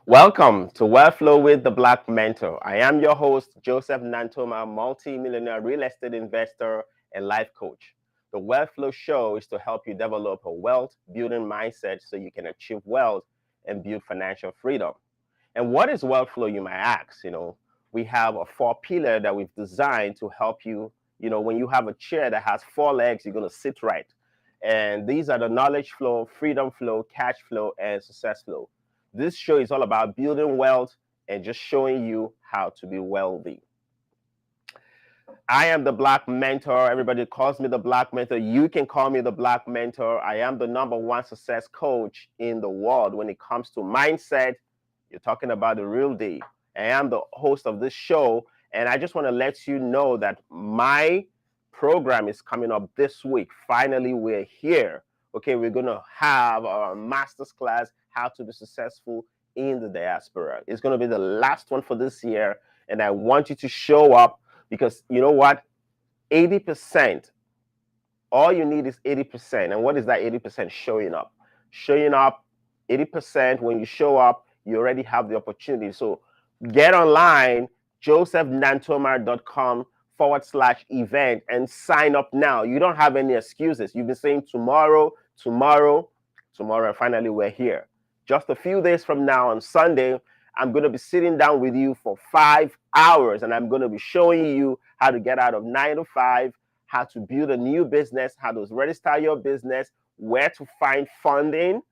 Welcome to Wealth Flow with the Black Mentor. I am your host, Joseph Nantoma, multi-millionaire real estate investor and life coach. The Wealth Flow show is to help you develop a wealth building mindset so you can achieve wealth and build financial freedom. And what is wealth flow, you might ask? We have a four pillar that we've designed to help you. When you have a chair that has four legs, you're going to sit right. And these are the knowledge flow, freedom flow, cash flow, and success flow. This show is all about building wealth and just showing you how to be wealthy. I am the Black Mentor. Everybody calls me the Black Mentor. You can call me the Black Mentor. I am the #1 success coach in the world when it comes to mindset. You're talking about the real deal. I am the host of this show, and I just want to let you know that my program is coming up this week. Finally, we're here. Okay, we're going to have our master's class, How to Be Successful in the Diaspora. It's going to be the last one for this year, and I want you to show up because you know what? 80%, all you need is 80%. And what is that 80%? Showing up. Showing up, 80%, when you show up, you already have the opportunity. So get online, josephnatomar.com/event and sign up now. You don't have any excuses. You've been saying tomorrow, and finally we're here. Just a few days from now on Sunday, I'm going to be sitting down with you for 5 hours, and I'm going to be showing you how to get out of 9 to 5, how to build a new business, how to register your business, where to find funding.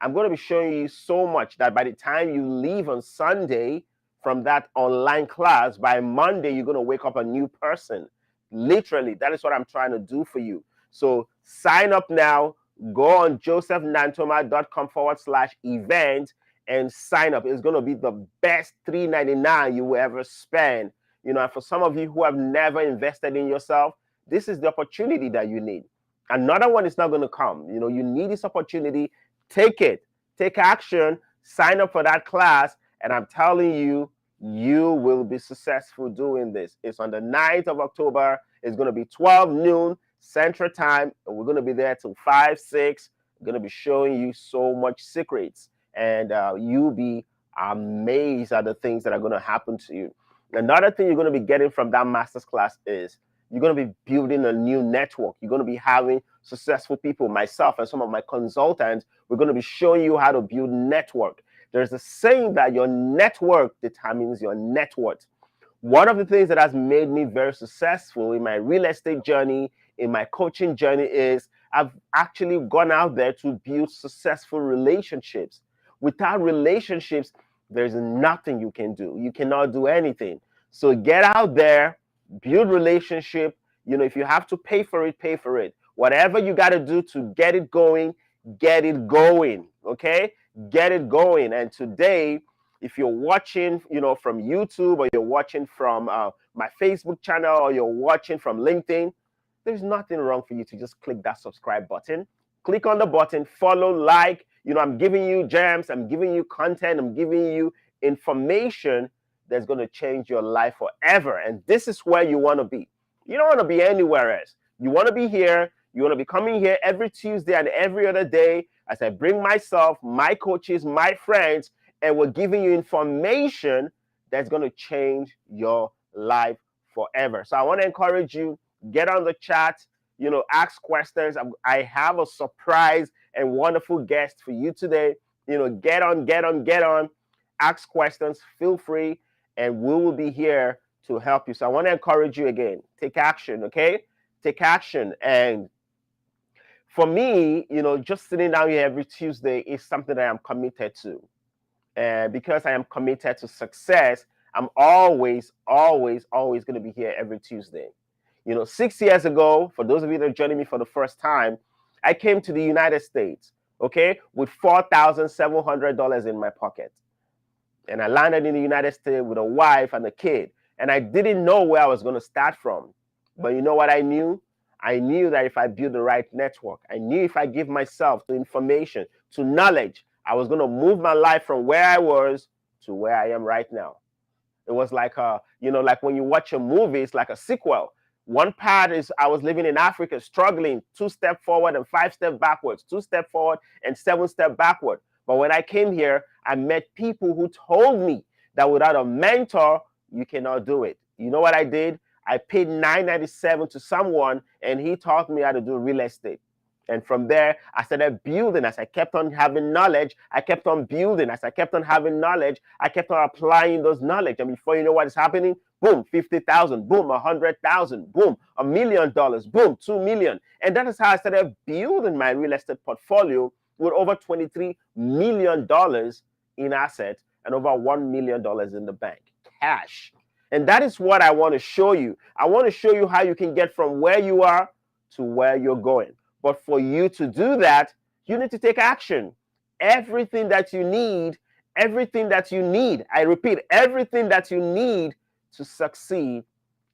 I'm going to be showing you so much that by the time you leave on Sunday from that online class, by Monday, you're going to wake up a new person. Literally, that is what I'm trying to do for you. So sign up now. Go on josephnatomar.com/event and sign up. It's going to be the best $3.99 you will ever spend. And for some of you who have never invested in yourself, this is the opportunity that you need. Another one is not going to come. You need this opportunity. Take it. Take action. Sign up for that class. And I'm telling you, you will be successful doing this. It's on the 9th of October. It's going to be 12 noon Central Time. And we're going to be there till 5, 6. We're going to be showing you so much secrets. And you'll be amazed at the things that are going to happen to you. Another thing you're going to be getting from that master's class is you're going to be building a new network. You're going to be having successful people, myself and some of my consultants. We're going to be showing you how to build network. There's a saying that your network determines your net worth. One of the things that has made me very successful in my real estate journey, in my coaching journey, is I've actually gone out there to build successful relationships. Without relationships, there's nothing you can do. You cannot do anything. So get out there, build relationship. If you have to pay for it, pay for it. Whatever you got to do to get it going, okay? Get it going. And today, if you're watching, from YouTube, or you're watching from my Facebook channel, or you're watching from LinkedIn, there's nothing wrong for you to just click that subscribe button. Click on the button, follow, like. I'm giving you gems, I'm giving you content, I'm giving you information that's going to change your life forever. And this is where you want to be. You don't want to be anywhere else. You want to be here. You want to be coming here every Tuesday and every other day as I bring myself, my coaches, my friends, and we're giving you information that's going to change your life forever. So I want to encourage you, get on the chat, ask questions. I have a surprise and wonderful guest for you today. Get on, ask questions, feel free, and we will be here to help you. So I want to encourage you again, take action, okay? Take action. And for me, just sitting down here every Tuesday is something that I'm committed to. And because I am committed to success, I'm always going to be here every Tuesday. 6 years ago, for those of you that are joining me for the first time, I came to the United States, okay, with $4,700 in my pocket. And I landed in the United States with a wife and a kid. And I didn't know where I was going to start from. But you know what I knew? I knew that if I build the right network, I knew if I give myself to information, to knowledge, I was going to move my life from where I was to where I am right now. It was like, like when you watch a movie, it's like a sequel. One part is I was living in Africa, struggling, 2 steps forward and 5 steps backwards, 2 steps forward and 7 steps backward. But when I came here, I met people who told me that without a mentor, you cannot do it. You know what I did? I paid $9.97 to someone, and he taught me how to do real estate. And from there, I started building. As I kept on having knowledge, I kept on building. As I kept on having knowledge, I kept on applying those knowledge. And before you know what is happening, boom, 50,000, boom, 100,000, boom, $1 million, boom, 2 million. And that is how I started building my real estate portfolio with over $23 million in assets and over $1 million in the bank, cash. And that is what I want to show you. I want to show you how you can get from where you are to where you're going. But for you to do that, you need to take action. Everything that you need, I repeat, everything that you need to succeed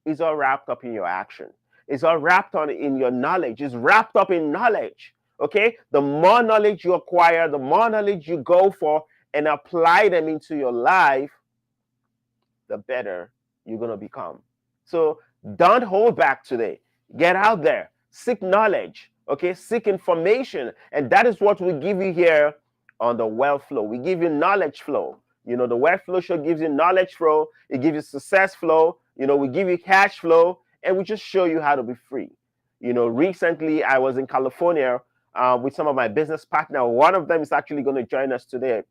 is all wrapped up in your action. It's all wrapped up in your knowledge. It's wrapped up in knowledge. Okay? The more knowledge you acquire, the more knowledge you go for and apply them into your life, the better you're going to become. So don't hold back today. Get out there. Seek knowledge. Okay, seek information, and that is what we give you here on the Wealth Flow. We give you knowledge flow. You know, the Wealth Flow show gives you knowledge flow. It gives you success flow. You know, we give you cash flow, and we just show you how to be free. You know, recently I was in California with some of my business partners. One of them is actually going to join us today,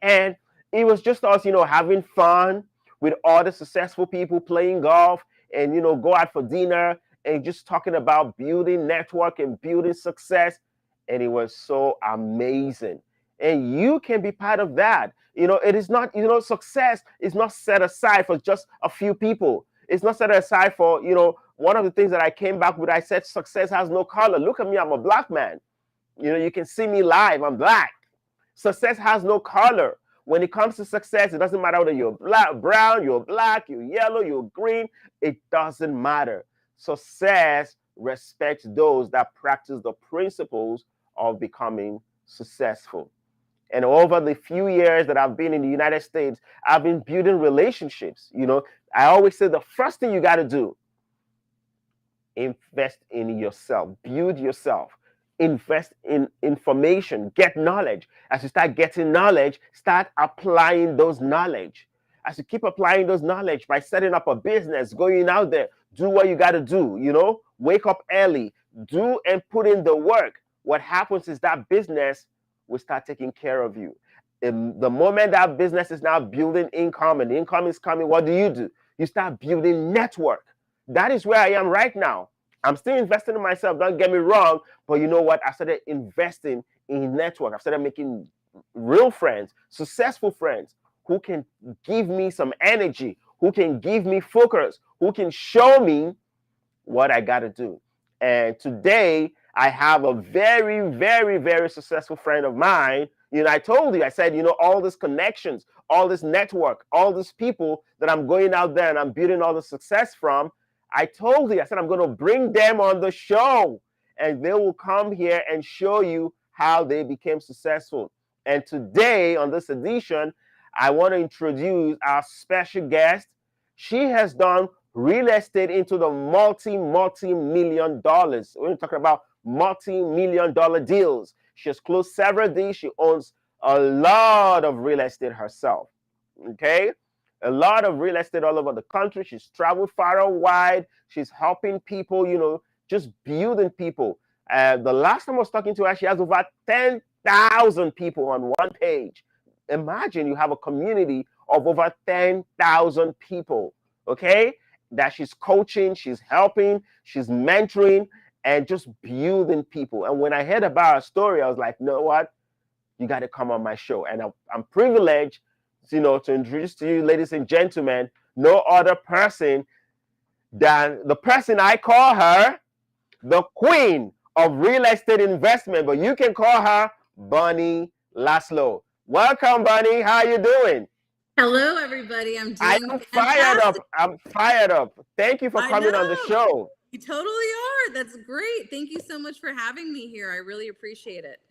and it was just us, you know, having fun with all the successful people, playing golf, and you know, go out for dinner. And just talking about building network and building success. And it was so amazing. And you can be part of that. You know, it is not, you know, success is not set aside for just a few people. It's not set aside for, you know, one of the things that I came back with, I said, success has no color. Look at me, I'm a black man. You know, you can see me live, I'm black. Success has no color. When it comes to success, it doesn't matter whether you're black, brown, you're black, you're yellow, you're green. It doesn't matter. Success respects those that practice the principles of becoming successful. And over the few years that I've been in the United States, I've been building relationships. You know, I always say the first thing you got to do, invest in yourself, build yourself, invest in information, get knowledge. As you start getting knowledge, start applying those knowledge. As you keep applying those knowledge by setting up a business, going out there, do what you got to do, you know, wake up early, do and put in the work. What happens is that business will start taking care of you. In the moment that business is now building income and income is coming, what do? You start building network. That is where I am right now. I'm still investing in myself, don't get me wrong, but you know what? I started investing in network. I started making real friends, successful friends who can give me some energy, who can give me focus, who can show me what I got to do. And today, I have a very, very, very successful friend of mine. You know, I told you, I said, you know, all these connections, all this network, all these people that I'm going out there and I'm building all the success from, I told you, I said, I'm going to bring them on the show and they will come here and show you how they became successful. And today on this edition, I want to introduce our special guest. She has done real estate into the multi-million dollars. We're talking about multi-million dollar deals. She has closed several deals. She owns a lot of real estate herself. Okay? A lot of real estate all over the country. She's traveled far and wide. She's helping people, you know, just building people. The last time I was talking to her, she has over 10,000 people on one page. Imagine you have a community of over 10,000 people, okay, that she's coaching, she's helping, she's mentoring, and just building people. And when I heard about her story, I was like, you know what? You got to come on my show. And I'm privileged, you know, to introduce to you, ladies and gentlemen, no other person than the person I call her, the queen of real estate investment, but you can call her Bunny Laszlo. Welcome, Bunny. How you doing? Hello, everybody. I'm doing fantastic. Fired up. I'm fired up. Thank you for coming on the show. You totally are. That's great. Thank you so much for having me here. I really appreciate it.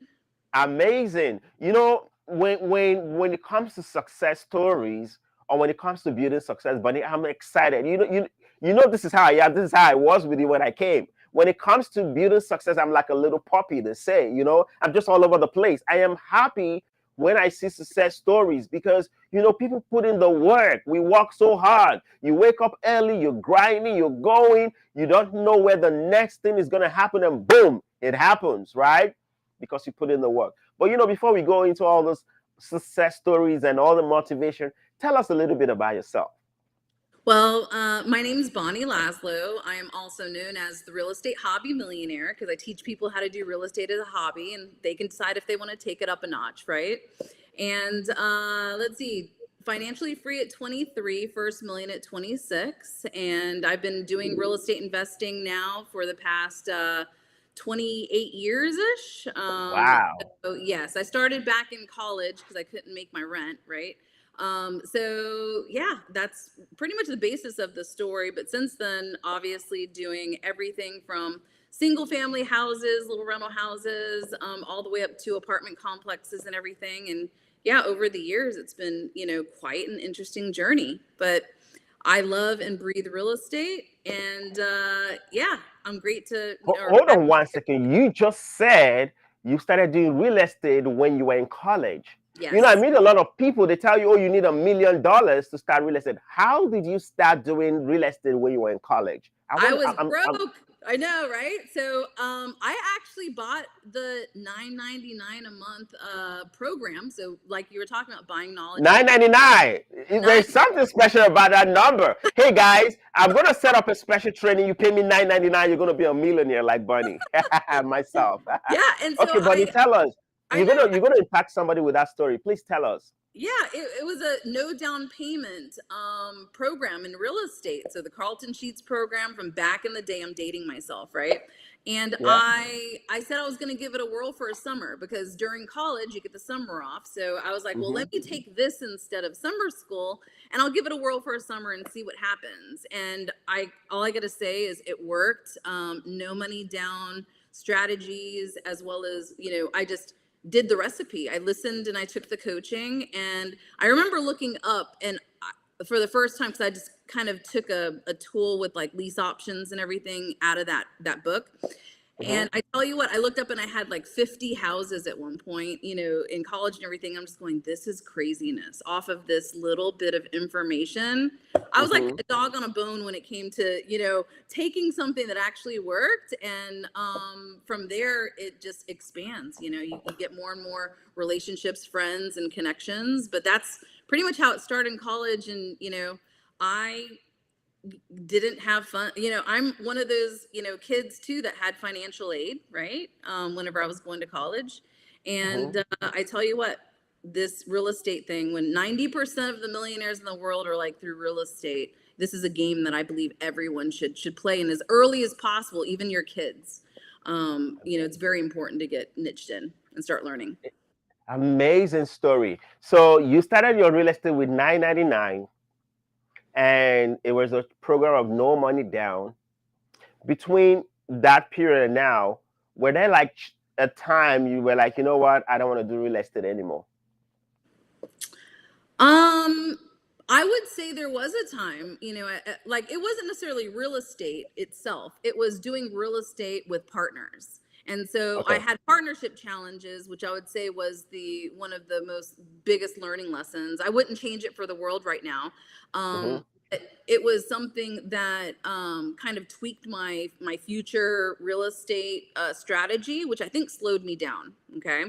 Amazing. You know, when it comes to success stories or when it comes to building success, Bunny, I'm excited. You know this is how I am. This is how I was with you when I came. When it comes to building success, I'm like a little puppy, they say, you know, I'm just all over the place. I am happy when I see success stories, because people put in the work. We work so hard. You wake up early, you're grinding, you're going, you don't know where the next thing is going to happen, and boom, it happens, right? Because you put in the work. But before we go into all those success stories and all the motivation, tell us a little bit about yourself. Well, my name is Bonnie Laszlo. I am also known as the real estate hobby millionaire because I teach people how to do real estate as a hobby, and they can decide if they want to take it up a notch, right? And let's see, financially free at 23, first million at 26. And I've been doing real estate investing now for the past 28 years ish. Wow. So yes, I started back in college because I couldn't make my rent, right? So yeah, that's pretty much the basis of the story. But since then, obviously doing everything from single family houses, little rental houses, all the way up to apartment complexes and everything. And yeah, over the years, it's been, quite an interesting journey, but I love and breathe real estate. And yeah, I'm great to, or Hold on one second. You just said you started doing real estate when you were in college. I yes. meet a lot of people. They tell you, oh, you need $1 million to start real estate. How did you start doing real estate when you were in college? I I want. was I'm broke. I know, right? So I actually bought the $9.99 a month program. So like you were talking about buying knowledge and 9.99. nine There's something special about that number. Hey guys, I'm gonna set up a special training. You pay me 9.99. You're gonna be a millionaire like Bunny. Myself. yeah, and so Okay, Bunny, tell us. I You're know. gonna you're gonna impact somebody with that story. Please tell us. Yeah, it was a no down payment program in real estate. So the Carlton Sheets program from back in the day. I'm dating myself, right? And Yeah. I said I was going to give it a whirl for a summer because during college you get the summer off. So I was like, well, Mm-hmm. let me take this instead of summer school, and I'll give it a whirl for a summer and see what happens. And all I got to say is it worked. No money down strategies, as well as I just did the recipe. I listened and I took the coaching, and I remember looking up and for the first time, because I just kind of took a tool with like lease options and everything out of that book. Mm-hmm. And I tell you what, I looked up and I had like 50 houses at one point, in college and everything. I'm just going, this is craziness off of this little bit of information. I was like Mm-hmm. a dog on a bone when it came to, taking something that actually worked. And from there, it just expands. You get more and more relationships, friends, and connections. But that's pretty much how it started in college. And, I didn't have fun. I'm one of those, kids too that had financial aid, right? Whenever I was going to college. Mm-hmm. And I tell you what, this real estate thing, when 90% of the millionaires in the world are like through real estate, this is a game that I believe everyone should play in as early as possible, even your kids. It's very important to get niched in and start learning. Amazing story. So you started your real estate with 9.99, and it was a program of no money down. Between that period and now, were there like a time you were like, you know what, I don't want to do real estate anymore? Um, I would say there was a time, like it wasn't necessarily real estate itself. It was doing real estate with partners. And so I Okay. had partnership challenges, which I would say was the one of the most biggest learning lessons. I wouldn't change it for the world right now. Mm-hmm. It was something that kind of tweaked my future real estate strategy, which I think slowed me down. Okay,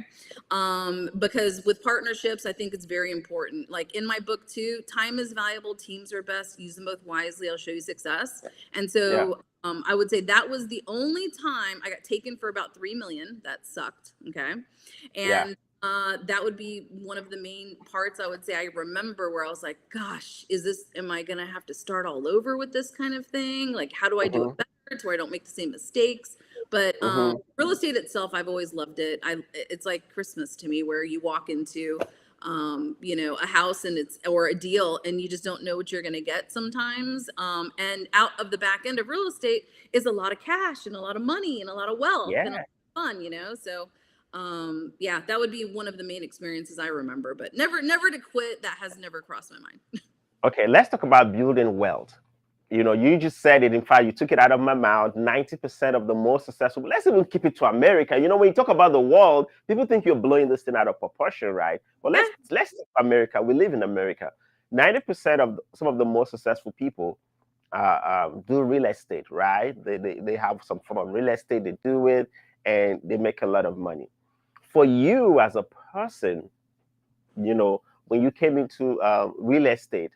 because with partnerships, I think it's very important. Like in my book too, time is valuable, teams are best. Use them both wisely. I'll show you success. And Yeah. so I would say that was the only time I got taken for about 3 million. That sucked. Okay, Yeah. and that would be one of the main parts I would say I remember where I was like, gosh, am I going to have to start all over with this kind of thing? Like, how do I do it Mm-hmm. better to where I don't make the same mistakes? But Mm-hmm. real estate itself, I've always loved it. It's like Christmas to me, where you walk into, a house and or a deal, and you just don't know what you're going to get sometimes. And out of the back end of real estate is a lot of cash and a lot of money and a lot of wealth and a Yeah. lot of fun. So yeah, that would be one of the main experiences I remember, but never to quit, that has never crossed my mind. Okay, let's talk about building wealth. You just said it. In fact, you took it out of my mouth. 90% of the most successful. Let's even keep it to America. When you talk about the world, people think you're blowing this thing out of proportion, right? But Yeah. let's take America. We live in America. 90% of some of the most successful people do real estate, right? They have some form of real estate. They do it, and they make a lot of money. For you as a person, when you came into real estate,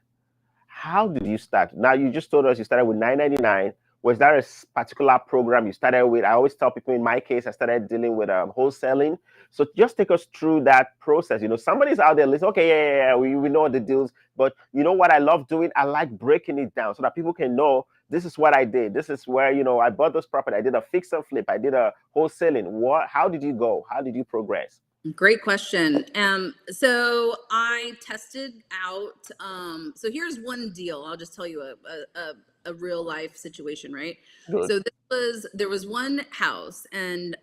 how did you start? Now you just told us you started with 999. Was there a particular program you started with? I always tell people, in my case, I started dealing with wholesaling. So just take us through that process. Somebody's out there listening. Okay, yeah, we know the deals, but you know what I love doing? I like breaking it down so that people can know this is what I did. This is where I bought this property. I did a fix and flip. I did a wholesaling. How did you go? How did you progress? Great question. So I tested out. So here's one deal. I'll just tell you a real life situation, right? Good. So there was one house, and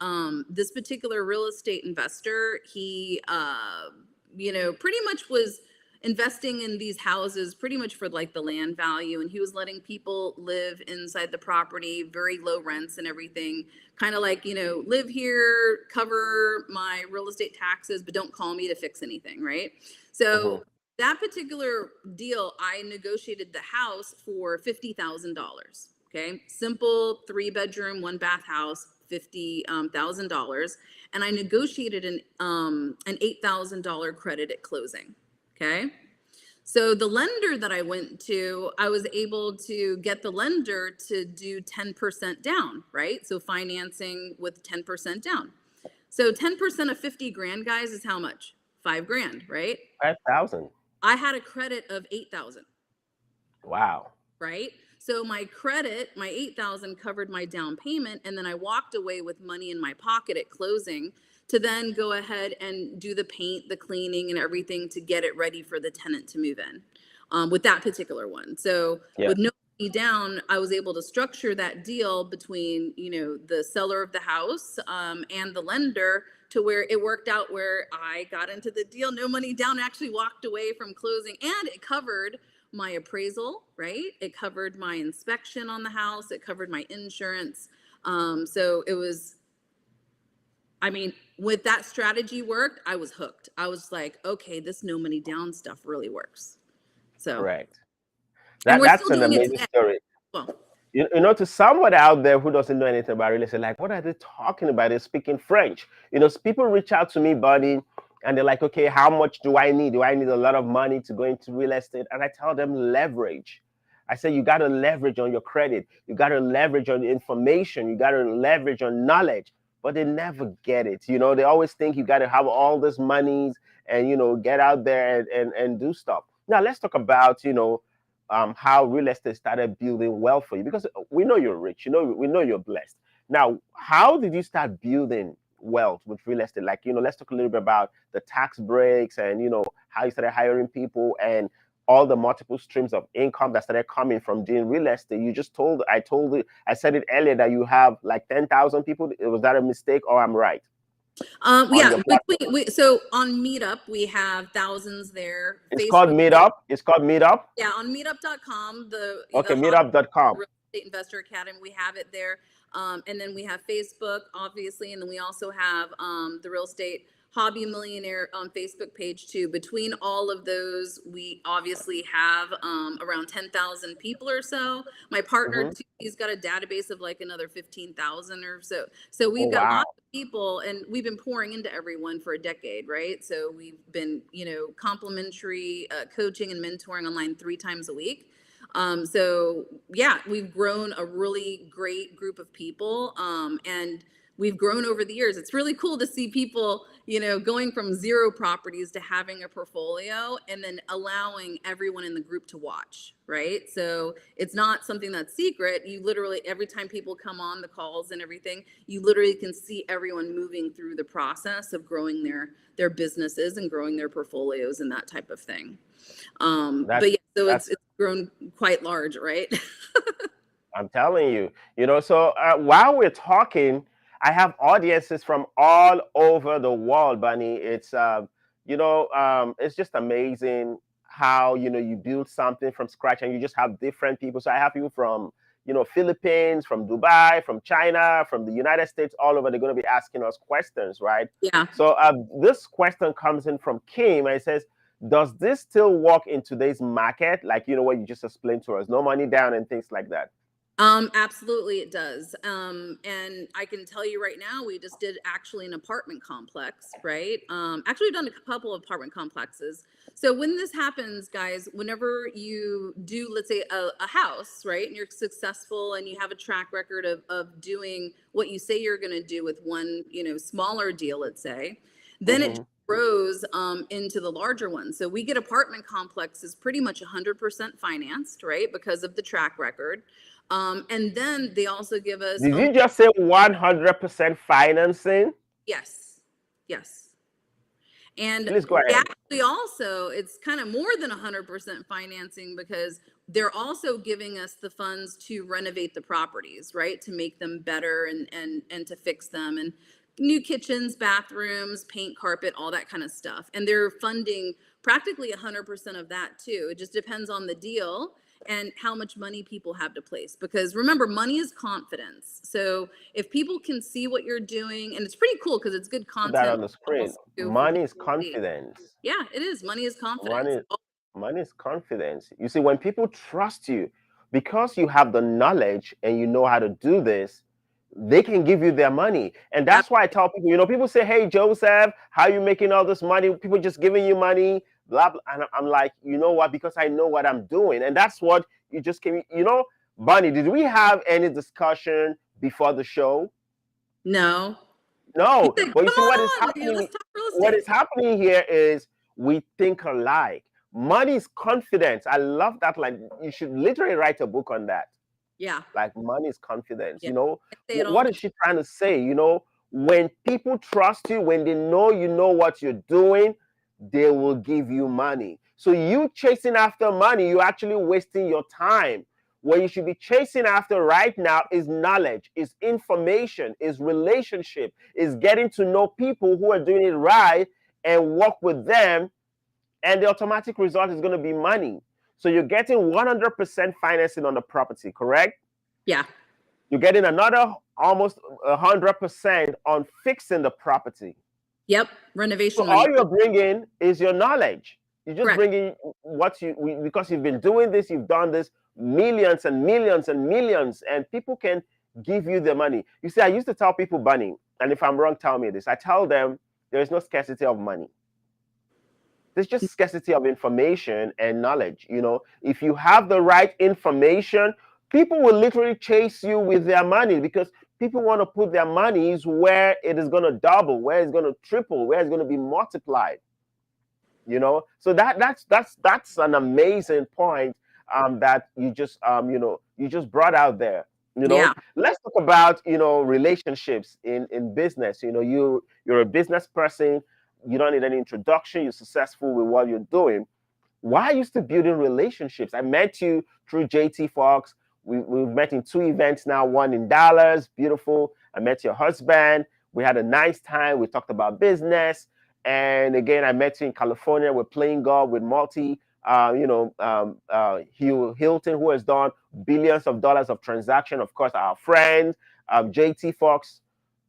this particular real estate investor, he pretty much was investing in these houses pretty much for like the land value, and he was letting people live inside the property, very low rents and everything, kind of like, live here, cover my real estate taxes, but don't call me to fix anything, right? So that particular deal, I negotiated the house for $50,000. Okay, simple 3-bedroom, 1-bath house, $50,000, and I negotiated an $8,000 credit at closing. Okay. So the lender that I went to, I was able to get the lender to do 10% down, right? So financing with 10% down. So 10% of 50 grand, guys, is how much? $5,000, right? 5,000. I had a credit of 8,000. Wow. Right? So my credit, my 8,000 covered my down payment, and then I walked away with money in my pocket at closing to then go ahead and do the paint, the cleaning, and everything to get it ready for the tenant to move in with that particular one. So with no money down, I was able to structure that deal between, the seller of the house and the lender to where it worked out where I got into the deal, no money down, actually walked away from closing, and it covered my appraisal, right? It covered my inspection on the house. It covered my insurance. So it was, with that strategy worked, I was hooked. I was like, okay, this no money down stuff really works. So correct. and we're That's still an doing it amazing today. story. Well, To someone out there who doesn't know anything about real estate, like, what are they talking about? They're speaking French. People reach out to me, buddy, and they're like, okay, how much do I need? Do I need a lot of money to go into real estate? And I tell them leverage. I say, you got to leverage on your credit. You got to leverage on information. You got to leverage on knowledge. But they never get it. They always think you got to have all this monies and, get out there and do stuff. Now, let's talk about, how real estate started building wealth for you, because we know you're rich. We know you're blessed. Now, how did you start building wealth with real estate? Like, let's talk a little bit about the tax breaks and, how you started hiring people and all the multiple streams of income that started coming from doing real estate. I said it earlier that you have like 10,000 people. Was that a mistake, or I'm right? Yeah, so on Meetup, we have thousands there. It's called Meetup. It's called Meetup. Yeah, on meetup.com, Okay, meetup.com. Real Estate Investor Academy, we have it there. And then we have Facebook, obviously, and then we also have the Real Estate Hobby Millionaire Facebook page too. Between all of those, we obviously have around 10,000 people or so. My partner, too, he's got a database of like another 15,000 or so. So we've got lots of people, and we've been pouring into everyone for a decade, right? So we've been, complimentary coaching and mentoring online 3 times a week. So yeah, we've grown a really great group of people, and we've grown over the years. It's really cool to see people, going from 0 properties to having a portfolio and then allowing everyone in the group to watch, right? So it's not something that's secret. You literally, every time people come on the calls and everything, you literally can see everyone moving through the process of growing their businesses and growing their portfolios and that type of thing. But yeah, so it's grown quite large, right? I'm telling you, so while we're talking, I have audiences from all over the world, Bunny. It's, it's just amazing how, you build something from scratch and you just have different people. So I have people from, Philippines, from Dubai, from China, from the United States, all over. They're going to be asking us questions, right? Yeah. So this question comes in from Kim, and it says, does this still work in today's market? Like, what you just explained to us, no money down and things like that. Absolutely it does. And I can tell you right now, we just did actually an apartment complex, right? Actually we've done a couple of apartment complexes. So when this happens, guys, whenever you do, let's say a house, right? And you're successful and you have a track record of doing what you say you're going to do with one, smaller deal, let's say, then it Mm-hmm. grows into the larger one. So we get apartment complexes pretty much 100% financed, right? Because of the track record. And then they also give us, Did you just say 100% financing? yes, yes. And Please go they ahead. actually also, it's kind of more than 100% financing because they're also giving us the funds to renovate the properties, right? To make them better and to fix them, and new kitchens, bathrooms, paint, carpet, all that kind of stuff. And they're funding practically 100% of that too. It just depends on the deal and how much money people have to place. Because remember, money is confidence. So if people can see what you're doing, and it's pretty cool because it's good Put that content on the screen. also for Money people is to see. confidence. Yeah, it is. Money is confidence. Money, money is confidence. You see, when people trust you, because you have the knowledge and you know how to do this, they can give you their money. And that's why I tell people, people say, hey, Joseph, how are you making all this money? People just giving you money, blah, blah. And I'm like, you know what? Because I know what I'm doing. And that's what you just came, Bunny, did we have any discussion before the show? No. You No, said, but you come see what is on, let's happening. talk real What estate. is happening here is we think alike. Money is confidence. I love that line. You should literally write a book on that. Yeah. Like money is confidence. Yeah. I say it all What the is time. she trying to say? When people trust you, when they know you know what you're doing, they will give you money. So you chasing after money, you're actually wasting your time. What you should be chasing after right now is knowledge, is information, is relationship, is getting to know people who are doing it right and work with them. And the automatic result is going to be money. So you're getting 100% financing on the property, correct? Yeah. You're getting another almost 100% on fixing the property. Yep. So Renovation all money. you're bringing is your knowledge. You're just Correct. bringing because you've been doing this, you've done this millions and millions and millions, and people can give you the money. You see, I used to tell people, Bunny, and if I'm wrong, tell me this. I tell them there is no scarcity of money. There's just scarcity of information and knowledge. If you have the right information, people will literally chase you with their money because people want to put their monies where it is going to double, where it's going to triple, where it's going to be multiplied. So that's an amazing point that you just brought out there. Yeah. Let's talk about relationships in business. You're a business person. You don't need any introduction. You're successful with what you're doing. Why are you still building relationships? I met you through JT Fox. We've met in 2 events now, one in Dallas, beautiful. I met your husband. We had a nice time. We talked about business. And again, I met you in California. We're playing golf with Hugh Hilton, who has done billions of dollars of transaction. Of course, our friend, JT Fox,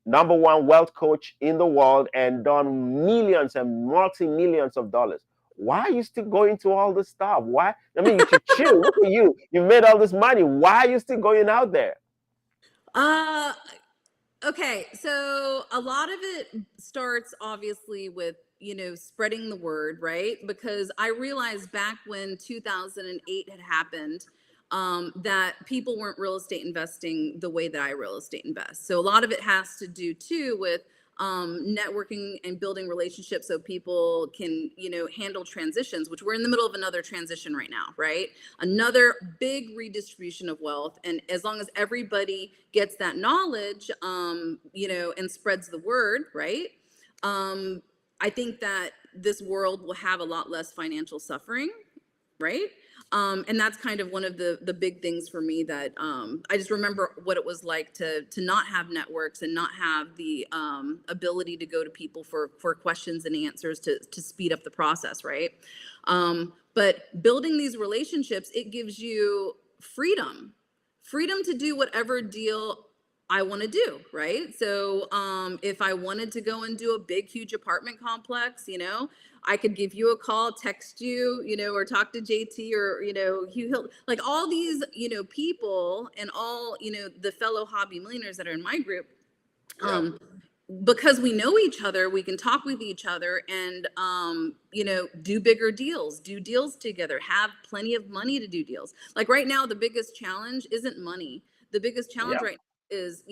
#1 wealth coach in the world and done millions and multi-millions of dollars. Why are you still going to all this stuff? Why? I mean, you should chill. Look at you. You made all this money. Why are you still going out there? Uh, okay. So a lot of it starts obviously with, spreading the word, right? Because I realized back when 2008 had happened, that people weren't real estate investing the way that I real estate invest. So a lot of it has to do too with networking and building relationships so people can, handle transitions, which we're in the middle of another transition right now, right? Another big redistribution of wealth. And as long as everybody gets that knowledge, and spreads the word, right? I think that this world will have a lot less financial suffering, right? And that's kind of one of the big things for me that I just remember what it was like to not have networks and not have the ability to go to people for questions and answers to speed up the process, right? But building these relationships, it gives you freedom to do whatever deal I want to do, right? So if I wanted to go and do a big, huge apartment complex, I could give you a call, text you, or talk to JT or, Hugh Hill, like all these, people and all, the fellow hobby millionaires that are in my group. Yeah. Because we know each other, we can talk with each other and, do bigger deals, do deals together, have plenty of money to do deals. Like right now, the biggest challenge isn't money. The biggest challenge Yeah. right now is,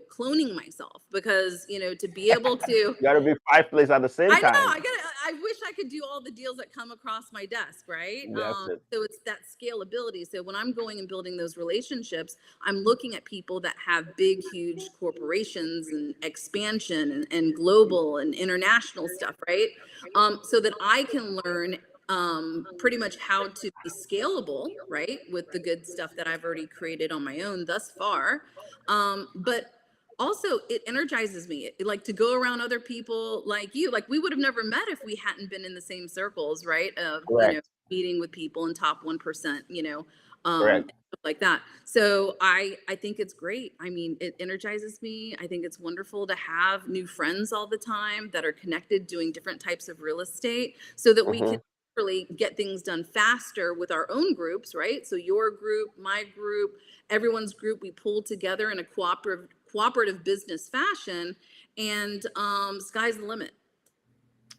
cloning myself because, to be able to, You got to be five places at the same I know. time. I wish I could do all the deals that come across my desk, right? That's it. So it's that scalability. So when I'm going and building those relationships, I'm looking at people that have big, huge corporations and expansion and global and international stuff, right? So that I can learn pretty much how to be scalable, right? With the good stuff that I've already created on my own thus far. But also it energizes me like to go around other people like you, like we would have never met if we hadn't been in the same circles, right, of Correct. meeting with people in top 1%, Correct. stuff like that. So I think it's great. I mean, it energizes me. I think it's wonderful to have new friends all the time that are connected doing different types of real estate so that we can Hmm. really get things done faster with our own groups, right? So your group, my group, everyone's group, we pull together in a cooperative business fashion, and sky's the limit.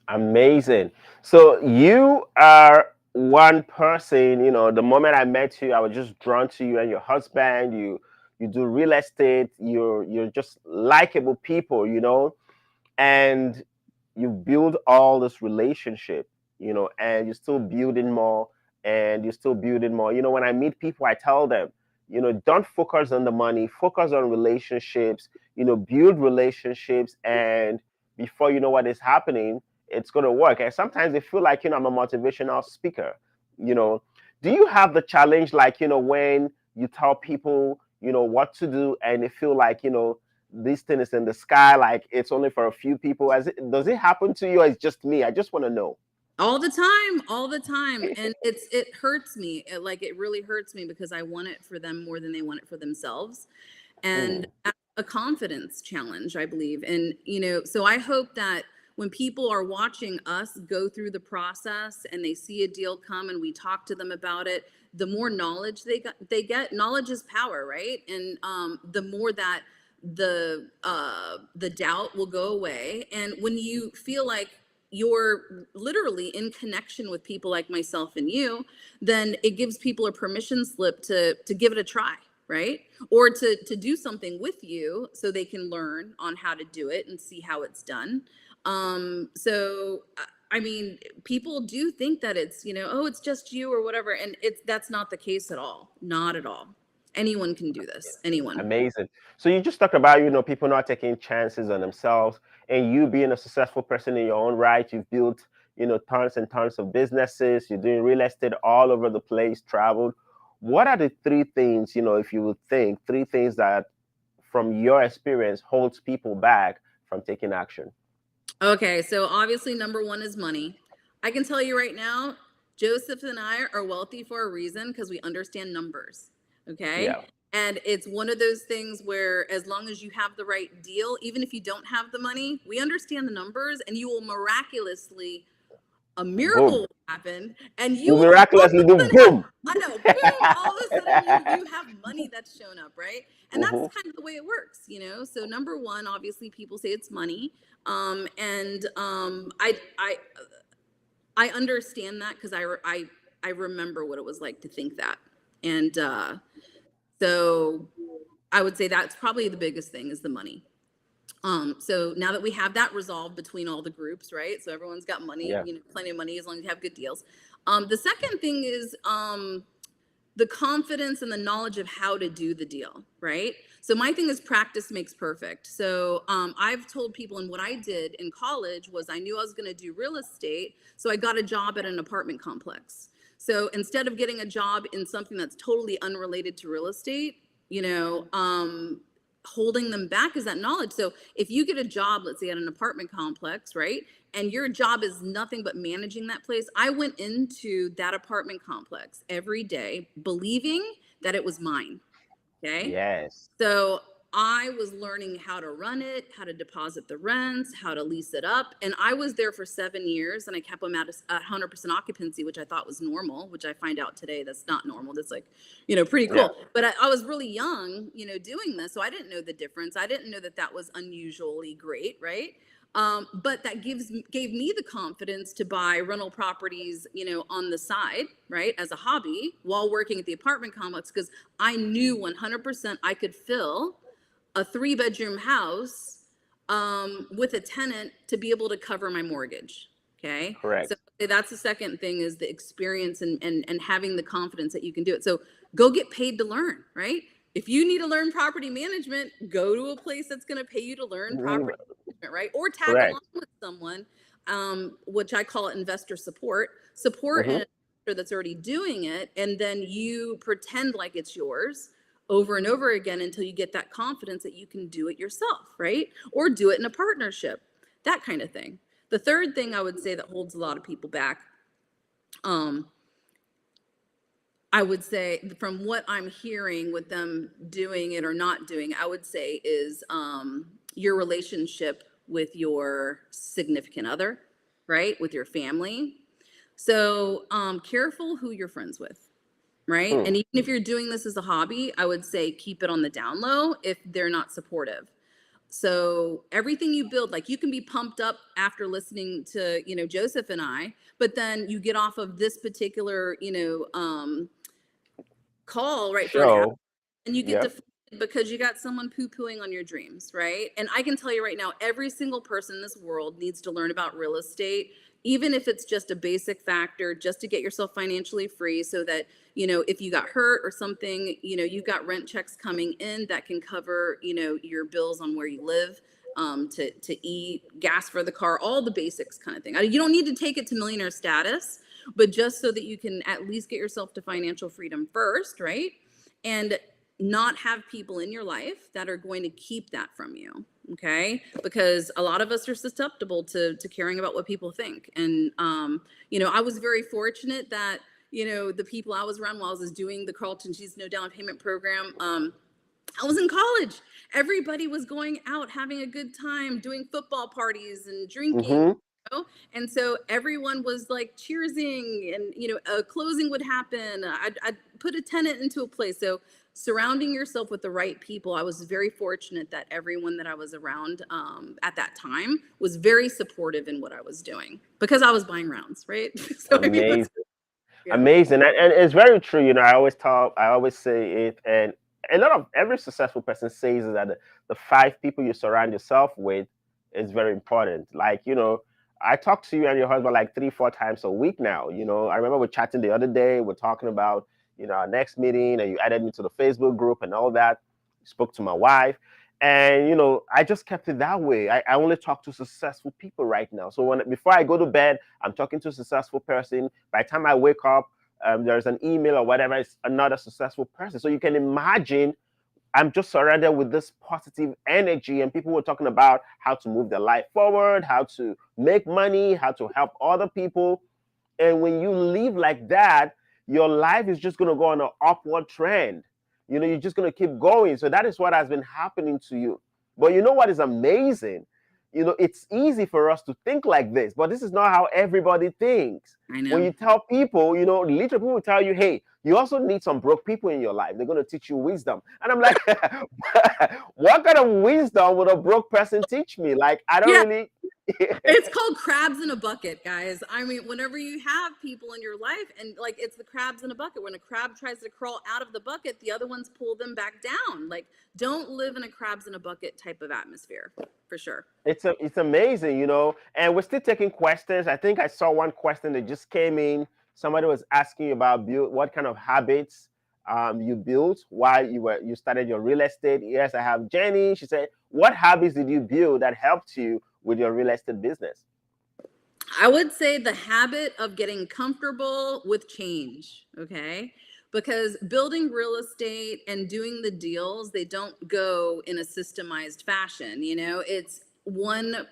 Amazing. So you are one person, the moment I met you, I was just drawn to you and your husband. You do real estate. You're just likable people. And you build all this relationship, and you're still building more and you're still building more. When I meet people, I tell them, don't focus on the money, focus on relationships, build relationships. And before you know what is happening, it's going to work. And sometimes they feel like, I'm a motivational speaker, you know. Do you have the challenge, like, when you tell people, what to do and they feel like, this thing is in the sky, like it's only for a few people? Does it happen to you, or it's just me? I just want to know. All the time, and it hurts me. It really hurts me because I want it for them more than they want it for themselves, and Mm, that's a confidence challenge, I believe. And so I hope that when people are watching us go through the process and they see a deal come and we talk to them about it, the more knowledge they get. Knowledge is power, right? And the more that the doubt will go away, and when you feel like you're literally in connection with people like myself and you, then it gives people a permission slip to give it a try, right? Or to do something with you so they can learn on how to do it and see how it's done. So I mean, people do think that it's, oh, it's just you or whatever, and that's not the case at all. Not at all. Anyone can do this. Anyone. amazing. So you just talked about, people not taking chances on themselves, and you being a successful person in your own right. You've built, tons and tons of businesses. You're doing real estate all over the place, traveled. What are the three things, if you would think, three things that from your experience holds people back from taking action? Okay, so obviously number one is money. I can tell you right now, Joseph and I are wealthy for a reason because we understand numbers. Okay. Yeah. And it's one of those things where as long as you have the right deal, even if you don't have the money, we understand the numbers and you will miraculously, a miracle Boom. will happen and you You will all of miraculously a do sudden have, boom. I know, boom, all of a sudden you have money that's shown up, right? And that's Hmm. kind of the way it works, So number one, obviously people say it's money. And I understand that because I remember what it was like to think that. And so I would say that's probably the biggest thing is the money. So now that we have that resolved between all the groups, right? So everyone's got money, Yeah. plenty of money as long as you have good deals. The second thing is the confidence and the knowledge of how to do the deal, right? So my thing is practice makes perfect. So I've told people, and what I did in college was I knew I was going to do real estate, so I got a job at an apartment complex. So instead of getting a job in something that's totally unrelated to real estate, holding them back is that knowledge. So if you get a job, let's say at an apartment complex, right? And your job is nothing but managing that place. I went into that apartment complex every day believing that it was mine. Okay. Yes. So I was learning how to run it, how to deposit the rents, how to lease it up. And I was there for 7 years and I kept them at 100% occupancy, which I thought was normal, which I find out today that's not normal. That's like, pretty Yeah. cool. But I was really young, doing this. So I didn't know the difference. I didn't know that that was unusually great, right? But that gave me the confidence to buy rental properties, on the side, right, as a hobby while working at the apartment complex, because I knew 100% I could fill a 3-bedroom house with a tenant to be able to cover my mortgage. Okay. So Correct. that's the second thing, is the experience and having the confidence that you can do it. So go get paid to learn, right? If you need to learn property management, go to a place that's going to pay you to learn Mm, property management, right? Or tag along correct. with someone, which I call it investor support Hmm. an investor that's already doing it. And then you pretend like it's yours over and over again until you get that confidence that you can do it yourself, right? Or do it in a partnership, that kind of thing. The third thing I would say that holds a lot of people back, I would say, from what I'm hearing with them doing it or not doing, I would say is your relationship with your significant other, right? With your family. So careful who you're friends with, right? Hmm. And even if you're doing this as a hobby, I would say keep it on the down low if they're not supportive. So everything you build, like, you can be pumped up after listening to, Joseph and I, but then you get off of this particular, call, right, for an hour, Show. and you get Yep. defeated because you got someone poo-pooing on your dreams, right? And I can tell you right now, every single person in this world needs to learn about real estate, even if it's just a basic factor, just to get yourself financially free, so that, if you got hurt or something, you've got rent checks coming in that can cover, your bills on where you live, to eat, gas for the car, all the basics kind of thing. You don't need to take it to millionaire status, but just so that you can at least get yourself to financial freedom first, right? And not have people in your life that are going to keep that from you. Okay. Because a lot of us are susceptible to caring about what people think. And, I was very fortunate that, the people I was around while I was doing the Carlton Cheese No Down Payment program, I was in college. Everybody was going out, having a good time, doing football parties and drinking. Hmm. And so everyone was like cheersing, and a closing would happen. I'd put a tenant into a place. So surrounding yourself with the right people, I was very fortunate that everyone that I was around at that time was very supportive in what I was doing, because I was buying rounds, right? So I mean, Amazing. yeah. Amazing. And it's very true. I always say it, and a lot of every successful person says that the 5 people you surround yourself with is very important. Like, I talk to you and your husband like 3, 4 times a week now. I remember we're chatting the other day, we're talking about, our next meeting, and you added me to the Facebook group and all that. Spoke to my wife. And I just kept it that way. I only talk to successful people right now. So before I go to bed, I'm talking to a successful person. By the time I wake up, there's an email or whatever, it's another successful person. So you can imagine, I'm just surrounded with this positive energy, and people were talking about how to move their life forward, how to make money, how to help other people. And when you live like that, your life is just going to go on an upward trend. You're just going to keep going. So that is what has been happening to you. But you know what is amazing? It's easy for us to think like this, but this is not how everybody thinks. I When know. you tell people, literally people will tell you, hey, you also need some broke people in your life. They're going to teach you wisdom. And I'm like, what kind of wisdom would a broke person teach me? Like, I don't Yeah. really. It's called crabs in a bucket, guys. I mean, whenever you have people in your life, and like, it's the crabs in a bucket. When a crab tries to crawl out of the bucket, the other ones pull them back down. Like, don't live in a crabs in a bucket type of atmosphere, for sure. It's amazing, and we're still taking questions. I think I saw one question that just came in. Somebody was asking about what kind of habits you built while you started your real estate. Yes, I have Jenny. She said, what habits did you build that helped you with your real estate business? I would say the habit of getting comfortable with change, okay? Because building real estate and doing the deals, they don't go in a systemized fashion, it's one,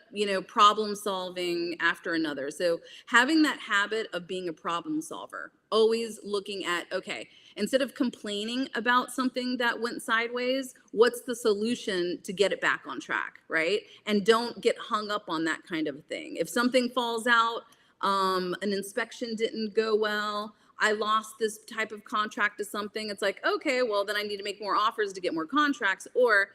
problem solving after another. So having that habit of being a problem solver, always looking at, okay, instead of complaining about something that went sideways, what's the solution to get it back on track, right? And don't get hung up on that kind of thing. If something falls out, an inspection didn't go well, I lost this type of contract to something, it's like, okay, well, then I need to make more offers to get more contracts. Or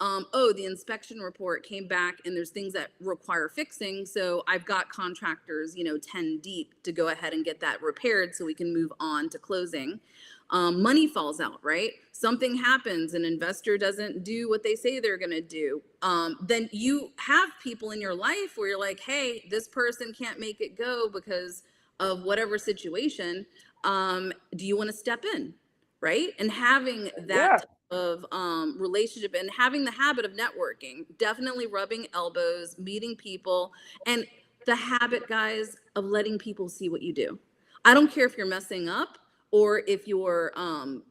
oh, the inspection report came back and there's things that require fixing. So I've got contractors, 10 deep to go ahead and get that repaired so we can move on to closing. Money falls out, right? Something happens, an investor doesn't do what they say they're going to do. Then you have people in your life where you're like, hey, this person can't make it go because of whatever situation. Do you want to step in? Right? And having that Yeah, type of relationship and having the habit of networking, definitely rubbing elbows, meeting people, and the habit, guys, of letting people see what you do. I don't care if you're messing up or if you're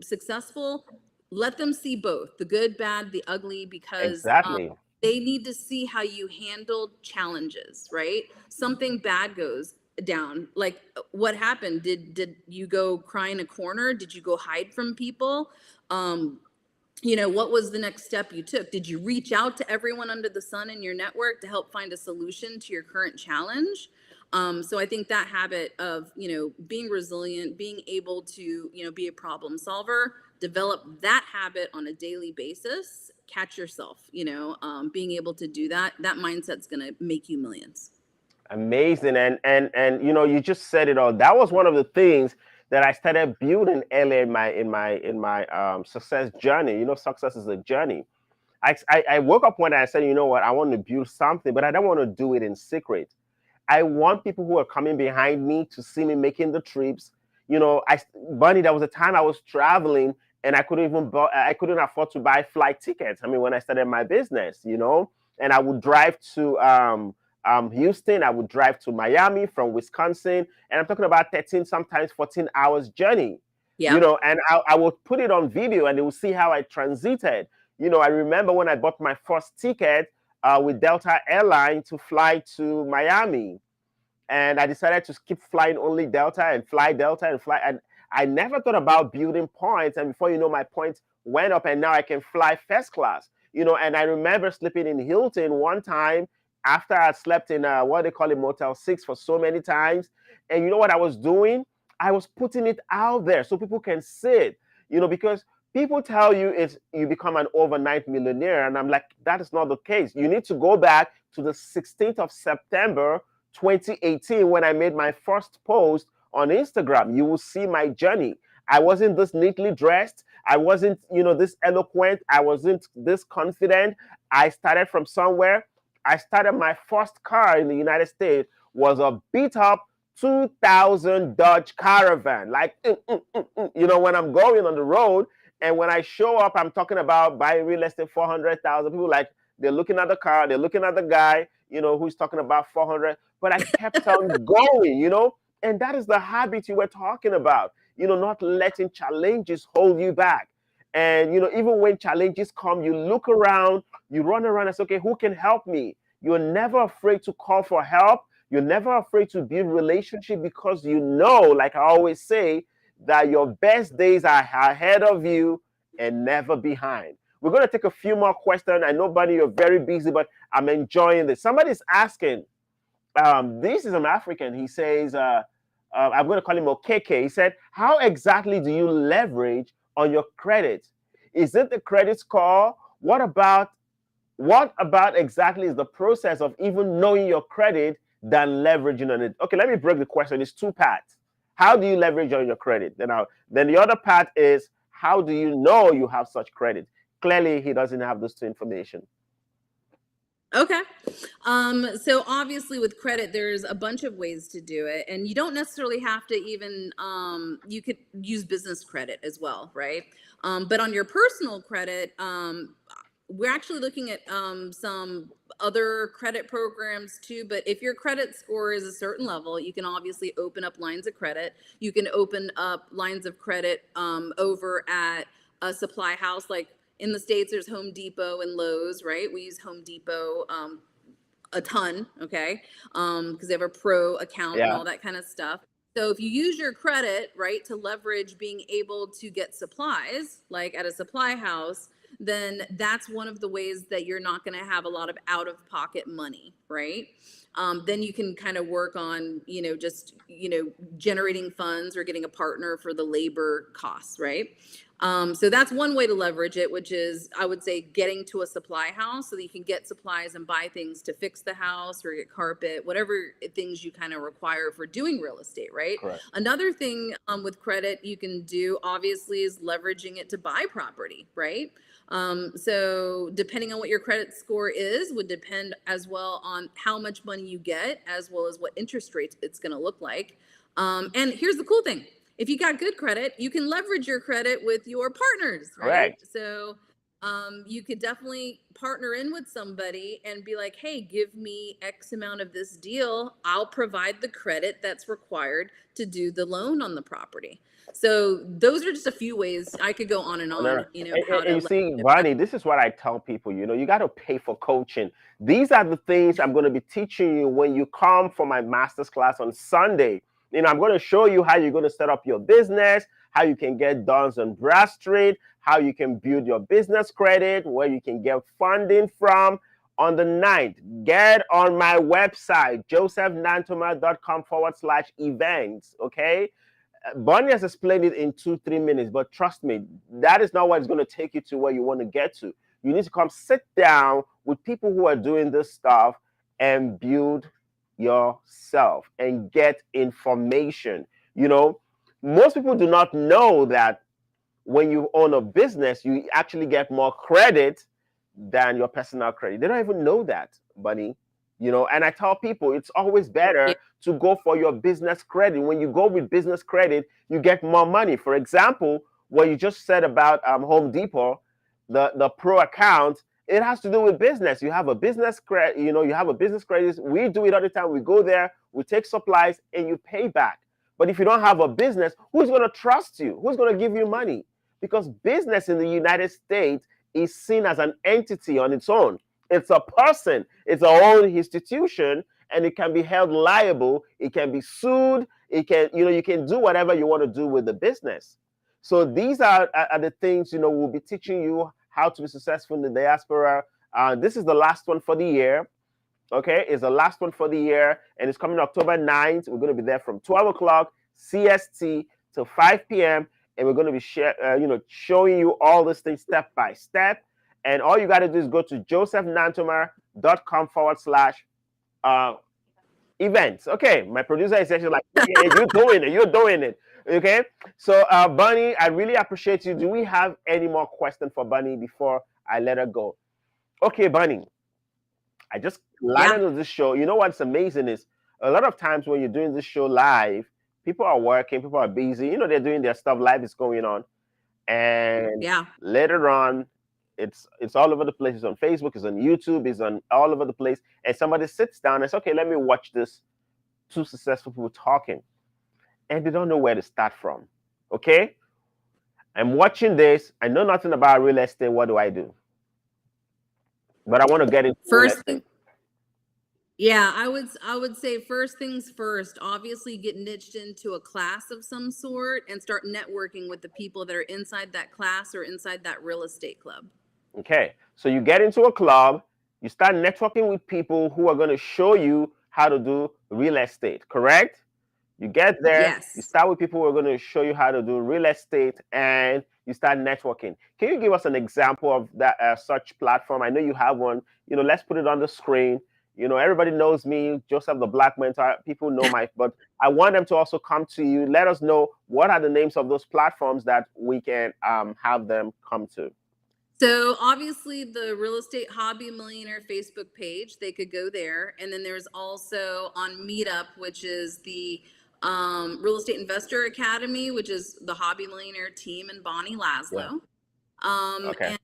successful, let them see both the good, bad, the ugly, because exactly. they need to see how you handled challenges, right? Something bad goes down. Like, what happened? Did you go cry in a corner? Did you go hide from people? Um, what was the next step you took? Did you reach out to everyone under the sun in your network to help find a solution to your current challenge? So I think that habit of, being resilient, being able to, be a problem solver, develop that habit on a daily basis, catch yourself, being able to do that, that mindset's going to make you millions. Amazing. And you just said it all. That was one of the things that I started building earlier in my success journey. Success is a journey. I woke up one day, I said, you know what, I want to build something, but I don't want to do it in secret. I want people who are coming behind me to see me making the trips. Bunny, there was a time I was traveling and I couldn't afford to buy flight tickets. I mean, when I started my business, and I would drive to Houston, I would drive to Miami from Wisconsin, and I'm talking about 13, sometimes 14 hours journey. Yep. And I would put it on video, and they would see how I transited. I remember when I bought my first ticket with Delta Airline to fly to Miami, and I decided to keep flying only Delta and fly Delta and fly. And I never thought about building points. And before you know, my points went up, and now I can fly first class. And I remember sleeping in Hilton one time after I slept in what they call it Motel 6 for so many times. And you know what I was doing? I was putting it out there so people can see it. Because people tell you it's you become an overnight millionaire, and I'm like, that is not the case. You need to go back to the 16th of September 2018 when I made my first post on Instagram. You will see my journey. I wasn't this neatly dressed. I wasn't, this eloquent. I wasn't this confident. I started from somewhere. I started my first car in the United States was a beat up 2000 Dodge Caravan. Like, when I'm going on the road and when I show up, I'm talking about buying real estate 400,000. People like, they're looking at the car, they're looking at the guy, who's talking about 400. But I kept on going, and that is the habit you were talking about, not letting challenges hold you back. And, even when challenges come, you look around, you run around and say, okay, who can help me? You're never afraid to call for help. You're never afraid to build relationship because like I always say, that your best days are ahead of you and never behind. We're going to take a few more questions. I know, Bunny, you're very busy, but I'm enjoying this. Somebody's asking, this is an African. He says, I'm going to call him Okeke. He said, how exactly do you leverage on your credit? Is it the credit score? What about exactly is the process of even knowing your credit than leveraging on it? Okay, let me break the question. It's two parts. How do you leverage on your credit? Then the other part is, how do you know you have such credit? Clearly, he doesn't have those two information. Okay. So obviously with credit, there's a bunch of ways to do it, and you don't necessarily have to even, you could use business credit as well, right? But on your personal credit, we're actually looking at some other credit programs too, but if your credit score is a certain level, you can obviously open up lines of credit. You can open up lines of credit over at a supply house. Like in the States, there's Home Depot and Lowe's, right? We use Home Depot a ton, okay? Because they have a pro account and Yeah. all that kind of stuff. So if you use your credit, right, to leverage being able to get supplies, like at a supply house, then that's one of the ways that you're not going to have a lot of out of pocket money, right? Then you can kind of work on, just, generating funds or getting a partner for the labor costs, right? So that's one way to leverage it, which is, I would say, getting to a supply house so that you can get supplies and buy things to fix the house or get carpet, whatever things you kind of require for doing real estate, right? Correct. Another thing with credit you can do, obviously, is leveraging it to buy property, right? So depending on what your credit score is would depend as well on how much money you get, as well as what interest rates it's going to look like. And here's the cool thing. If you got good credit, you can leverage your credit with your partners, right? Correct. So you could definitely partner in with somebody and be like, hey, give me X amount of this deal. I'll provide the credit that's required to do the loan on the property. So those are just a few ways. I could go on and No, no. on, how And to you see, leverage Bonnie, this is what I tell people, you got to pay for coaching. These are the things I'm going to be teaching you when you come for my master's class on Sunday. I'm going to show you how you're going to set up your business, how you can get Duns and Bradstreet, how you can build your business credit, where you can get funding from. On the 9th, get on my website, josephnantoma.com/events, okay? Bonnie has explained it in 2-3 minutes, but trust me, that is not what is going to take you to where you want to get to. You need to come sit down with people who are doing this stuff and build yourself and get information. Most people do not know that when you own a business, you actually get more credit than your personal credit. They don't even know that, Bunny. And I tell people it's always better to go for your business credit. When you go with business credit, you get more money. For example, what you just said about Home Depot, the pro account, it has to do with business. You have a business credit, you have a business credit. We do it all the time. We go there, we take supplies, and you pay back. But if you don't have a business, who's going to trust you? Who's going to give you money? Because business in the United States is seen as an entity on its own. It's a person, it's a own institution, and it can be held liable, it can be sued, you can do whatever you want to do with the business. So these are the things, we'll be teaching you how to be successful in the diaspora. This is the last one for the year. Okay, it's the last one for the year, and it's coming October 9th. We're going to be there from 12 o'clock CST to 5 p.m. And we're going to be showing you all these things step by step. And all you got to do is go to josephnantoma.com/events. Okay, my producer is actually like, yeah, you're doing it. You're doing it. Okay, so Bunny, I really appreciate you. Do we have any more questions for Bunny before I let her go? Okay, Bunny, I just landed on this show. You know what's amazing is a lot of times when you're doing this show live, people are working, people are busy, they're doing their stuff, life is going on. And later on, it's all over the place. It's on Facebook, it's on YouTube, it's on all over the place. And somebody sits down and says, okay, let me watch this two successful people talking. And they don't know where to start from. Okay? I'm watching this. I know nothing about real estate. What do I do? But I want to get into first thing. Yeah, I would say first things first, obviously get niched into a class of some sort and start networking with the people that are inside that class or inside that real estate club. Okay, so you get into a club, you start networking with people who are going to show you how to do real estate, correct? You get there, you start with people who are going to show you how to do real estate, and you start networking. Can you give us an example of that such platform? I know you have one. Let's put it on the screen. Everybody knows me, Joseph the Black Mentor. People know but I want them to also come to you. Let us know what are the names of those platforms that we can have them come to. So obviously the Real Estate Hobby Millionaire Facebook page, they could go there. And then there's also on Meetup, which is the Real Estate Investor Academy, which is the Hobby Millionaire team and Bonnie Laszlo. Okay.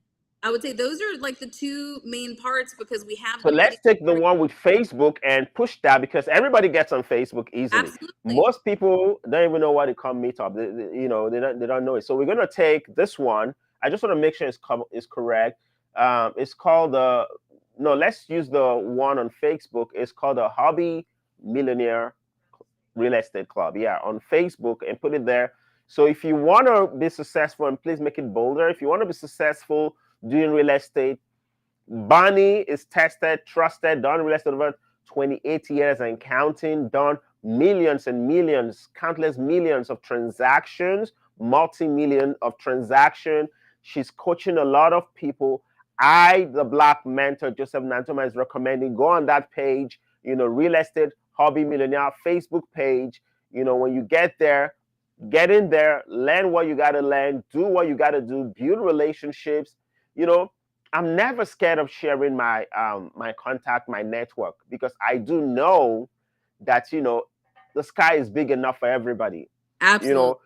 And I would say those are like the two main parts because we have So the let's meeting. take the one with Facebook and push that because everybody gets on Facebook easily. Absolutely. Most people don't even know what it called meetup. They don't know it. So we're gonna take this one. I just want to make sure it's correct. It's called the no. Let's use the one on Facebook. It's called the Hobby Millionaire Real Estate Club. Yeah, on Facebook and put it there. So if you want to be successful, and please make it bolder. If you want to be successful doing real estate, Bonnie is tested, trusted, done real estate over 28 years and counting, done millions and millions, countless millions of transactions, multi-million of transaction. She's coaching a lot of people. I, the Black mentor, Joseph Nantoma, is recommending go on that page, Real Estate Hobby Millionaire Facebook page. When you get in there, learn what you got to learn, do what you got to do, build relationships. You know, I'm never scared of sharing my contact, my network, because I do know that the sky is big enough for everybody. You Absolutely. know,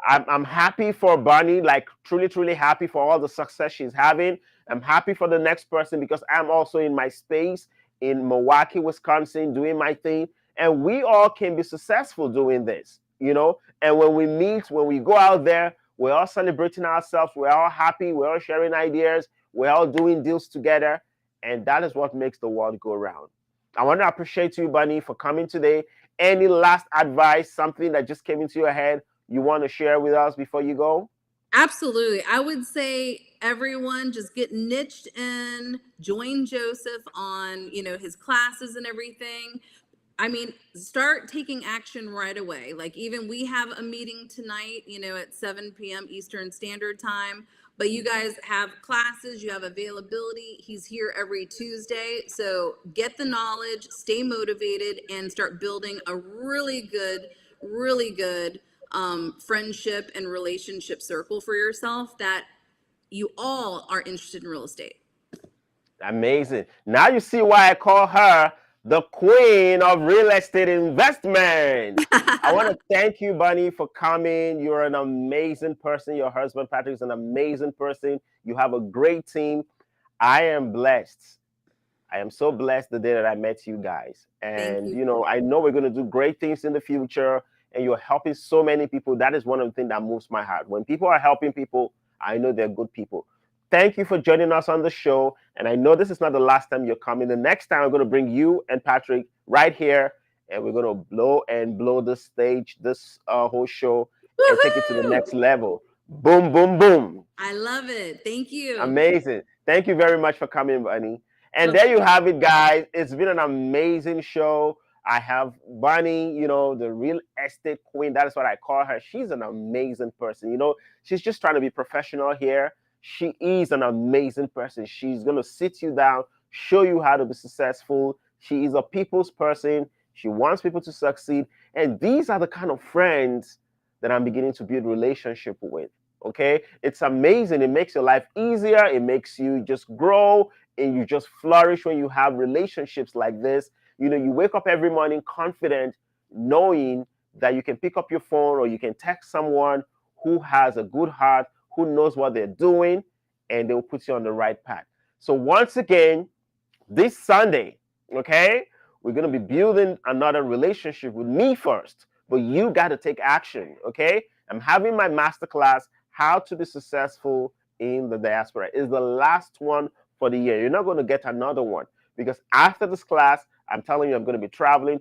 I'm happy for Bonnie, like truly, truly happy for all the success she's having. I'm happy for the next person because I'm also in my space in Milwaukee, Wisconsin, doing my thing. And we all can be successful doing this. And when we meet, when we go out there, we're all celebrating ourselves. We're all happy. We're all sharing ideas. We're all doing deals together. And that is what makes the world go round. I want to appreciate you, Bunny, for coming today. Any last advice, something that just came into your head you want to share with us before you go? Absolutely. I would say everyone just get niched in, join Joseph on, his classes and everything. I mean, start taking action right away. Like, even we have a meeting tonight, at 7 p.m. Eastern Standard Time. But you guys have classes, you have availability. He's here every Tuesday. So get the knowledge, stay motivated, and start building a really good friendship and relationship circle for yourself that you all are interested in real estate. Amazing. Now you see why I call her the queen of real estate investment. I want to thank you, Bunny, for coming. You're an amazing person. Your husband, Patrick, is an amazing person. You have a great team. I am blessed. I am so blessed the day that I met you guys. Thank And, you. I know we're going to do great things in the future. And you're helping so many people. That is one of the things that moves my heart. When people are helping people, I know they're good people. Thank you for joining us on the show. And I know this is not the last time you're coming. The next time I'm going to bring you and Patrick right here. And we're going to blow the stage, this whole show, and take it to the Woohoo! next level. Boom, boom, boom. I love it. Thank you. Amazing. Thank you very much for coming, Bunny. And Of there you course. have it, guys. It's been an amazing show. I have Bunny, the real estate queen. That is what I call her. She's an amazing person. She's just trying to be professional here. She is an amazing person. She's going to sit you down, show you how to be successful. She is a people's person. She wants people to succeed. And these are the kind of friends that I'm beginning to build relationship with. Okay, it's amazing. It makes your life easier. It makes you just grow and you just flourish when you have relationships like this. You wake up every morning confident, knowing that you can pick up your phone or you can text someone who has a good heart, who knows what they're doing, and they will put you on the right path. So once again, this Sunday, okay, we're going to be building another relationship with me first, but you got to take action, okay? I'm having my masterclass, How to Be Successful in the Diaspora. It's the last one for the year. You're not going to get another one because after this class, I'm telling you, I'm going to be traveling,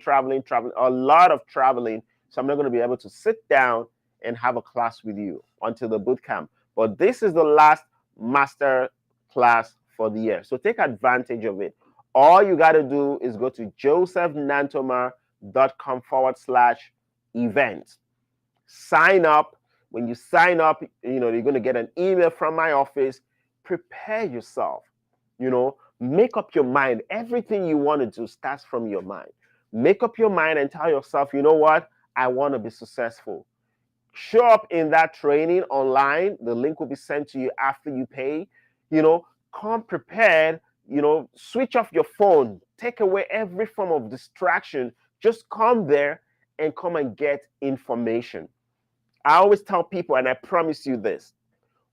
a lot of traveling. So I'm not going to be able to sit down and have a class with you until the boot camp. But this is the last master class for the year. So take advantage of it. All you got to do is go to josephnantoma.com/events. Sign up. When you sign up, you're going to get an email from my office. Prepare yourself. Make up your mind. Everything you want to do starts from your mind. Make up your mind and tell yourself, you know what? I want to be successful. Show up in that training online. The link will be sent to you after you pay. Come prepared. Switch off your phone. Take away every form of distraction. Just come there and come and get information. I always tell people, and I promise you this,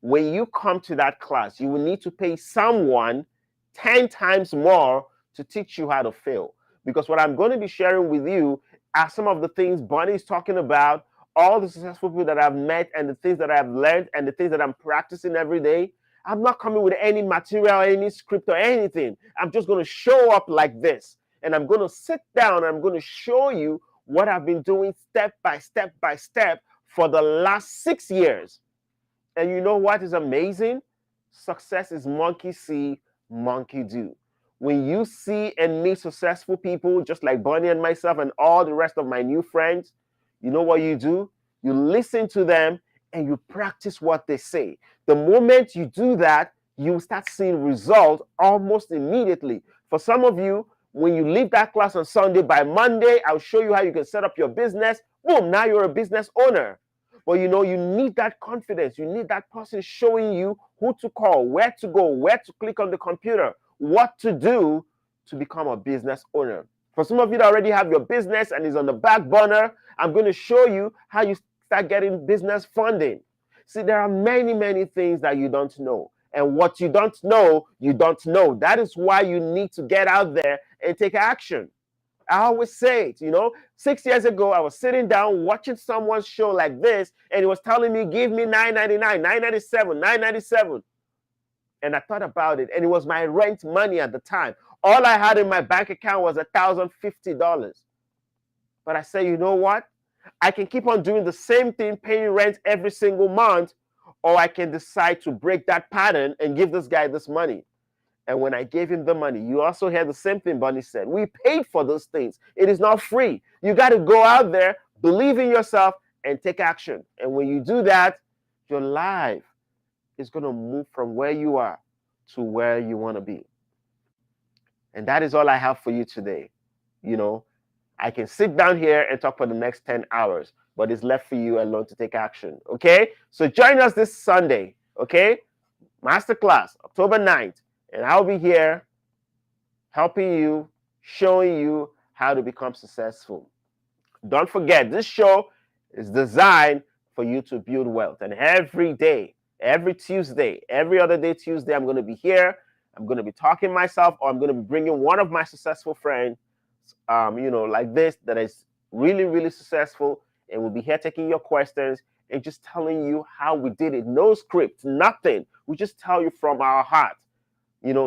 when you come to that class, you will need to pay someone 10 times more to teach you how to fail. Because what I'm going to be sharing with you are some of the things Bonnie is talking about, all the successful people that I've met, and the things that I've learned, and the things that I'm practicing every day. I'm not coming with any material, any script, or anything. I'm just going to show up like this. And I'm going to sit down and I'm going to show you what I've been doing step by step by step for the last 6 years. And you know what is amazing? Success is monkey see, monkey do. When you see and meet successful people, just like Bonnie and myself and all the rest of my new friends, you know what you do? You listen to them and you practice what they say. The moment you do that, you start seeing results almost immediately. For some of you, when you leave that class on Sunday, by Monday, I'll show you how you can set up your business. Boom, now you're a business owner. But you know, you need that confidence. You need that person showing you who to call, where to go, where to click on the computer, what to do to become a business owner. For some of you that already have your business and is on the back burner, I'm going to show you how you start getting business funding. See, there are many, many things that you don't know. And what you don't know, you don't know. That is why you need to get out there and take action. I always say it, 6 years ago, I was sitting down watching someone's show like this, and he was telling me, give me $9.99, $9.97, $9.97. And I thought about it, and it was my rent money at the time. All I had in my bank account was $1,050. But I said, you know what? I can keep on doing the same thing, paying rent every single month, or I can decide to break that pattern and give this guy this money. And when I gave him the money, you also hear the same thing Bonnie said. We paid for those things. It is not free. You got to go out there, believe in yourself, and take action. And when you do that, your life is going to move from where you are to where you want to be. And that is all I have for you today. I can sit down here and talk for the next 10 hours, but it's left for you alone to take action. Okay? So join us this Sunday. Okay? Masterclass, October 9th. And I'll be here helping you, showing you how to become successful. Don't forget, this show is designed for you to build wealth. And every day, every Tuesday, every other day Tuesday, I'm going to be here. I'm going to be talking myself, or I'm going to be bringing one of my successful friends, like this, that is really, really successful. And we'll be here taking your questions and just telling you how we did it. No script, nothing. We just tell you from our heart.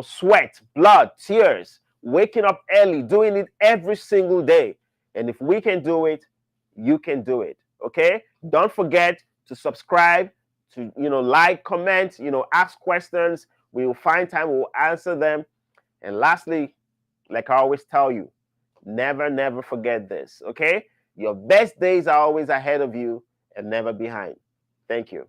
Sweat, blood, tears, waking up early, doing it every single day. And if we can do it, you can do it. Okay? Don't forget to subscribe, to like, comment, ask questions. We will find time, we'll answer them. And lastly, like I always tell you, never, never forget this. Okay? Your best days are always ahead of you and never behind. Thank you.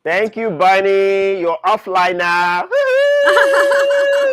Thank you, Bunny. You're offline now.